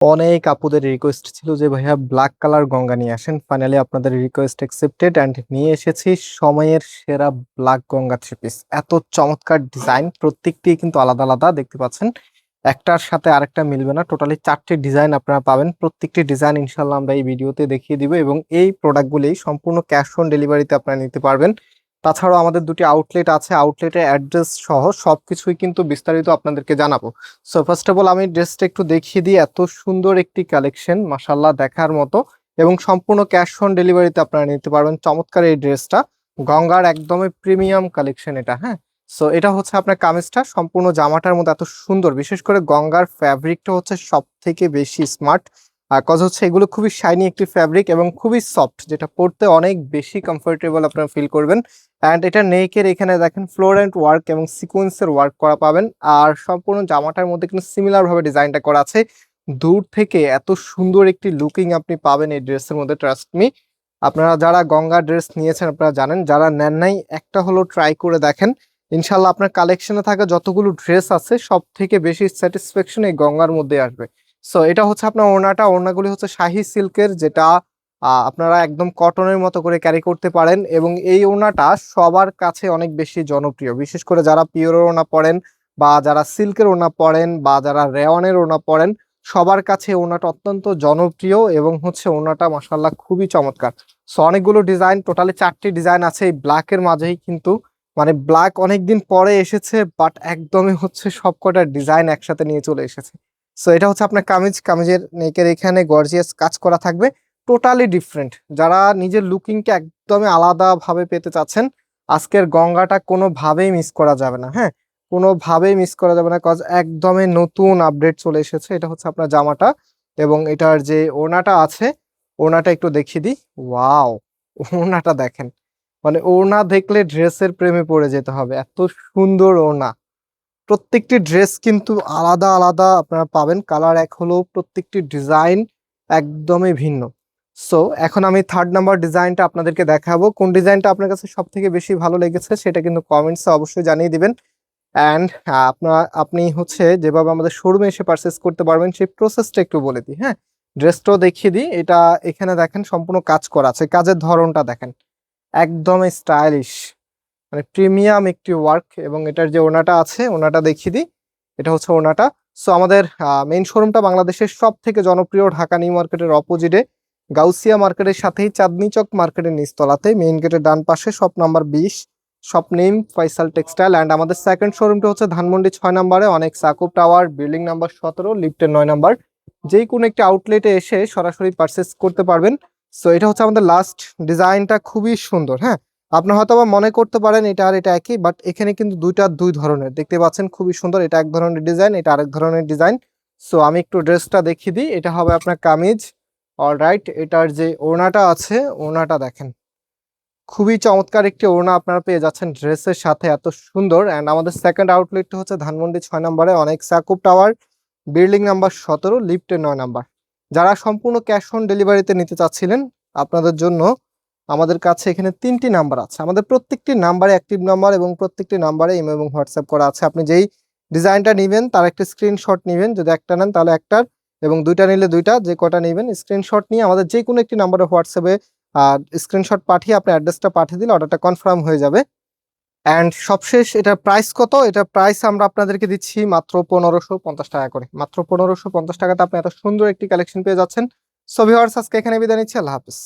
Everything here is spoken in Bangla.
অনেক আপুদের রিকোয়েস্ট ছিল যে ভাইয়া ব্ল্যাক কালার গঙ্গা নিয়ে আসেন। ফাইনালি আপনাদের রিকোয়েস্ট অ্যাকসেপ্টেড অ্যান্ড নিয়ে এসেছি সময়ের সেরা ব্ল্যাক গঙ্গা থ্রি পিস। এত চমৎকার ডিজাইন, প্রত্যেকটি কিন্তু আলাদা আলাদা দেখতে পাচ্ছেন, একটার সাথে আরেকটা মিলবে না। টোটালি 4টে ডিজাইন আপনারা পাবেন, প্রত্যেকটি ডিজাইন ইনশাল্লাহ আমরা এই ভিডিওতে দেখিয়ে দিব এবং এই প্রোডাক্টগুলি সম্পূর্ণ ক্যাশ অন ডেলিভারিতে আপনারা নিতে পারবেন। তাছাড়াও আমাদের দুটি আউটলেট আছে, আউটলেটের অ্যাড্রেস সহ সবকিছুই কিন্তু বিস্তারিত আপনাদেরকে জানাবো। সো ফার্স্ট অফ অল আমি ড্রেসটা একটু দেখিয়ে দিই। এত সুন্দর একটি কালেকশন, মাশাল্লাহ দেখার মতো, এবং সম্পূর্ণ ক্যাশ অন ডেলিভারিতে আপনারা নিতে পারবেন। চমৎকার এই ড্রেসটা, গঙ্গার একদমই প্রিমিয়াম কালেকশন এটা। হ্যাঁ, সো এটা হচ্ছে আপনার কামিজটা, সম্পূর্ণ জামাটার মধ্যে এত সুন্দর, বিশেষ করে গঙ্গার ফ্যাব্রিকটা হচ্ছে সব থেকে বেশি স্মার্ট। আর কজ হচ্ছে এগুলো খুবই শাইনি একটি ফ্যাব্রিক এবং খুবই সফট, যেটা পরতে অনেক বেশি কমফোর্টেবল আপনারা ফিল করবেন। অ্যান্ড এটা নেকের এখানে দেখেন ফ্লোরেন্ট ওয়ার্ক এবং সিকোয়েন্সের ওয়ার্ক করা পাবেন। আর সম্পূর্ণ জামাটার মধ্যে কিন্তু সিমিলার ভাবে ডিজাইনটা করা আছে। দূর থেকে এত সুন্দর একটি লুকিং আপনি পাবেন এই ড্রেসের মধ্যে, ট্রাস্ট মি। আপনারা যারা গঙ্গা ড্রেস নিয়েছেন আপনারা জানেন, যারা নেন নাই একটা হলো ট্রাই করে দেখেন। ইনশাল্লাহ আপনার কালেকশনে থাকা যতগুলো ড্রেস আছে সব থেকে বেশি স্যাটিসফ্যাকশন এই গঙ্গার মধ্যে আসবে। সো এটা হচ্ছে আপনার ওড়নাটা, ওড়নাগুলি হচ্ছে শাহি সিল্কের, যেটা আপনারা একদম কটনের মতো করে ক্যারি করতে পারেন। এবং এই ওড়নাটা সবার কাছে অনেক বেশি জনপ্রিয়, বিশেষ করে যারা পিওরের ওড়না পরেন বা যারা সিল্কের ওড়না পরেন বা যারা রেওয়ানের ওড়না পরেন, সবার কাছে ওড়নাটা অত্যন্ত জনপ্রিয় এবং হচ্ছে ওড়নাটা মাশাআল্লাহ খুবই চমৎকার। সো অনেকগুলো ডিজাইন, টোটালি 4টি ডিজাইন আছে এই ব্ল্যাকের মাঝেই, কিন্তু মানে ব্ল্যাক অনেকদিন পরে এসেছে, বাট একদমই হচ্ছে সবকটা ডিজাইন একসাথে নিয়ে চলে এসেছে। সো এটা হচ্ছে আপনার কামিজ, কামিজের নেকের এখানে গর্জিয়াস কাজ করা থাকবে, টোটালি ডিফারেন্ট। যারা নিজের লুকিংকে একদমই আলাদা ভাবে পেতে চাচ্ছেন, আজকের গঙ্গাটা কোনোভাবেই মিস করা যাবে না। হ্যাঁ, কোনোভাবেই মিস করা যাবে না, কজ একদমই নতুন আপডেট চলে এসেছে। এটা হচ্ছে আপনার জামাটা এবং এটার যে ওড়নাটা আছে, ওড়নাটা একটু দেখিয়ে দিই। ওয়াও, ওড়নাটা দেখেন, মানে ওড়না দেখলে ড্রেসের প্রেমে পড়ে যেতে হবে, এত সুন্দর ওড়না। প্রত্যেকটি ড্রেস কিন্তু আলাদা আলাদা আপনারা পাবেন, কালার এক হলেও প্রত্যেকটি ডিজাইন একদমই ভিন্ন। সো এখন আমি 3rd নাম্বার ডিজাইনটা আপনাদেরকে দেখাবো। কোন ডিজাইনটা আপনার কাছে সব থেকে বেশি ভালো লেগেছে সেটা কিন্তু কমেন্টসে অবশ্যই জানিয়ে দিবেন। অ্যান্ড আপনি হচ্ছে যেভাবে আমাদের শোরুমে এসে পারচেস করতে পারবেন সেই প্রসেসটা একটু বলে দিই। হ্যাঁ, ড্রেসটাও দেখিয়ে দিই। এটা এখানে দেখেন সম্পূর্ণ কাজ করা আছে, কাজের ধরনটা দেখেন একদম স্টাইলিশ, মানে প্রিমিয়াম একটি ওয়ার্ক। এবং এটার যে ওড়নাটা আছে, ওড়নাটা দেখিয়ে দিই। এটা হচ্ছে ওড়নাটা। সো আমাদের মেইন শোরুমটা বাংলাদেশের সব থেকে জনপ্রিয় ঢাকা নিউ মার্কেটের অপোজিটে, গাউসিয়া মার্কেটের সাথেই চাঁদনি চক মার্কেটের নিচতলাতে, মেইন গেটের ডান পাশে, shop number 20, shop name Faisal textile. And আমাদের সেকেন্ড শোরুমটা হচ্ছে ধানমন্ডি 6 নম্বরে, অনেক সাকুব টাওয়ার, বিল্ডিং নাম্বার 17, লিফটের 9 নাম্বার। যেই কোনো একটি আউটলেটে এসে সরাসরি পারচেস করতে পারবেন। সো এটা হচ্ছে আমাদের লাস্ট ডিজাইনটা, খুবই সুন্দর। হ্যাঁ, আপনার হয়তো বা মনে করতে পারেন এটা আর এটা একই, বাট এখানে কিন্তু দুইটা দুই ধরনের দেখতে পাচ্ছেন, খুবই সুন্দর। এটা এক ধরনের ডিজাইন, এটা আরেক ধরনের ডিজাইন। সো আমি একটু ড্রেসটা দেখিয়ে দিই। এটা হবে আপনার কামিজ। অলরাইট, এটার যে ওড়নাটা আছে, ওড়নাটা দেখেন খুবই চমৎকার একটি ওড়না আপনারা পেয়ে যাচ্ছেন ড্রেসের সাথে, এত সুন্দর। অ্যান্ড আমাদের সেকেন্ড আউটলেটটা হচ্ছে ধানমন্ডি 6 নম্বরে, অনেক সাকুব টাওয়ার, বিল্ডিং নাম্বার 17, লিফটের 9 নাম্বার। যারা সম্পূর্ণ ক্যাশ অন ডেলিভারিতে নিতে চাচ্ছিলেন, আপনাদের জন্য আমাদের কাছে এখানে 3টি নাম্বার আছে। আমাদের প্রত্যেকটি নাম্বারে অ্যাক্টিভ নাম্বার এবং প্রত্যেকটি নাম্বারে ইমো এবং হোয়াটসঅ্যাপ করা আছে। আপনি যেই ডিজাইনটা নেবেন তার একটা স্ক্রিনশট নেবেন, যদি একটা নেন তাহলে একটার, এবং দুইটা নিলে দুইটা, যে কটা নেবেন স্ক্রিনশট নিয়ে আমাদের যে কোনো একটি নাম্বারে হোয়াটসঅ্যাপে স্ক্রিনশট পাঠিয়ে আপনি অ্যাড্রেসটা পাঠিয়ে দিলে অর্ডারটা কনফার্ম হয়ে যাবে। অ্যান্ড সবশেষ এটার প্রাইস কত? এটার প্রাইস আমরা আপনাদেরকে দিচ্ছি মাত্র 1550 টাকা করে। মাত্র 1550 টাকাতে আপনি এত সুন্দর একটি কালেকশন পেয়ে যাচ্ছেন। সো ভিউয়ার্স, আজকে এখানে বিদায় নিচ্ছি। আল্লাহ হাফেজ।